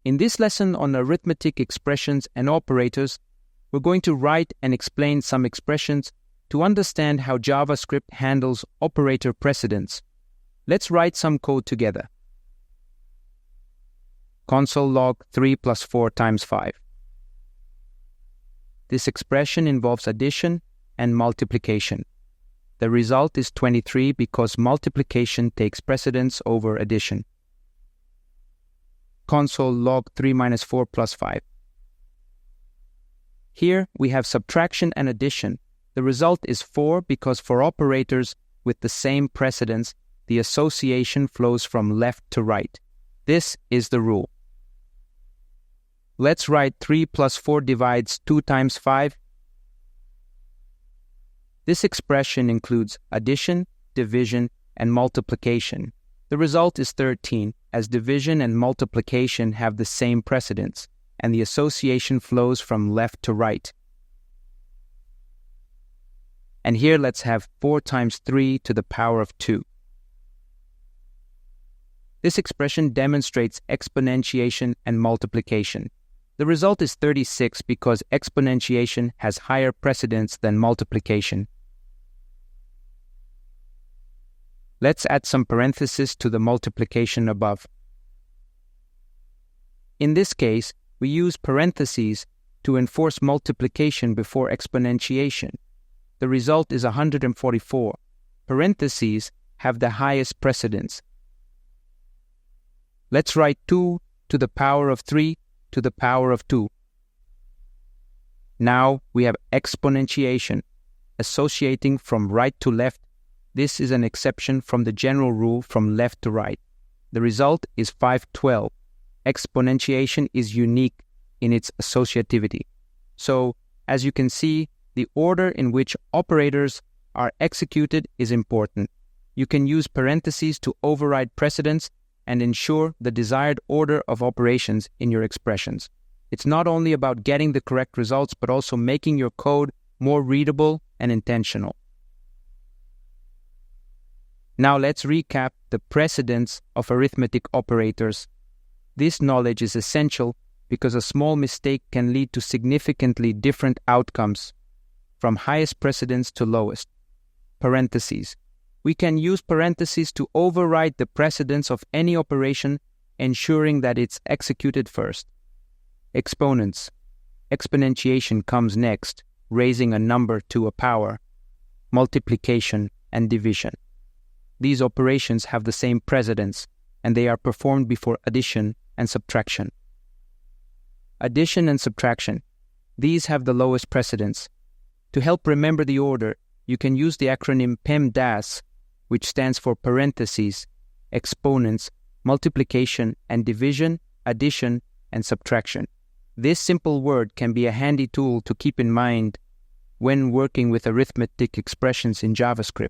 In this lesson on arithmetic expressions and operators, we're going to write and explain some expressions to understand how JavaScript handles operator precedence. Let's write some code together. Console log 3 plus 4 times 5. This expression involves addition and multiplication. The result is 23 because multiplication takes precedence over addition. Console log 3 minus 4 plus 5. Here we have subtraction and addition. The result is 4 because for operators with the same precedence, the association flows from left to right. This is the rule. Let's write 3 plus 4 divides 2 times 5. This expression includes addition, division, and multiplication. The result is 13, as division and multiplication have the same precedence, and the association flows from left to right. And here let's have 4 times 3 to the power of 2. This expression demonstrates exponentiation and multiplication. The result is 36 because exponentiation has higher precedence than multiplication. Let's add some parentheses to the multiplication above. In this case, we use parentheses to enforce multiplication before exponentiation. The result is 144. Parentheses have the highest precedence. Let's write 2 to the power of 3 to the power of 2. Now we have exponentiation, associating from right to left. This is an exception from the general rule from left to right. The result is 512. Exponentiation is unique in its associativity. So, as you can see, the order in which operators are executed is important. You can use parentheses to override precedence and ensure the desired order of operations in your expressions. It's not only about getting the correct results, but also making your code more readable and intentional. Now let's recap the precedence of arithmetic operators. This knowledge is essential because a small mistake can lead to significantly different outcomes, from highest precedence to lowest. Parentheses. We can use parentheses to override the precedence of any operation, ensuring that it's executed first. Exponents. Exponentiation comes next, raising a number to a power. Multiplication and division. These operations have the same precedence, and they are performed before addition and subtraction. Addition and subtraction. These have the lowest precedence. To help remember the order, you can use the acronym PEMDAS, which stands for parentheses, exponents, multiplication and division, addition, and subtraction. This simple word can be a handy tool to keep in mind when working with arithmetic expressions in JavaScript.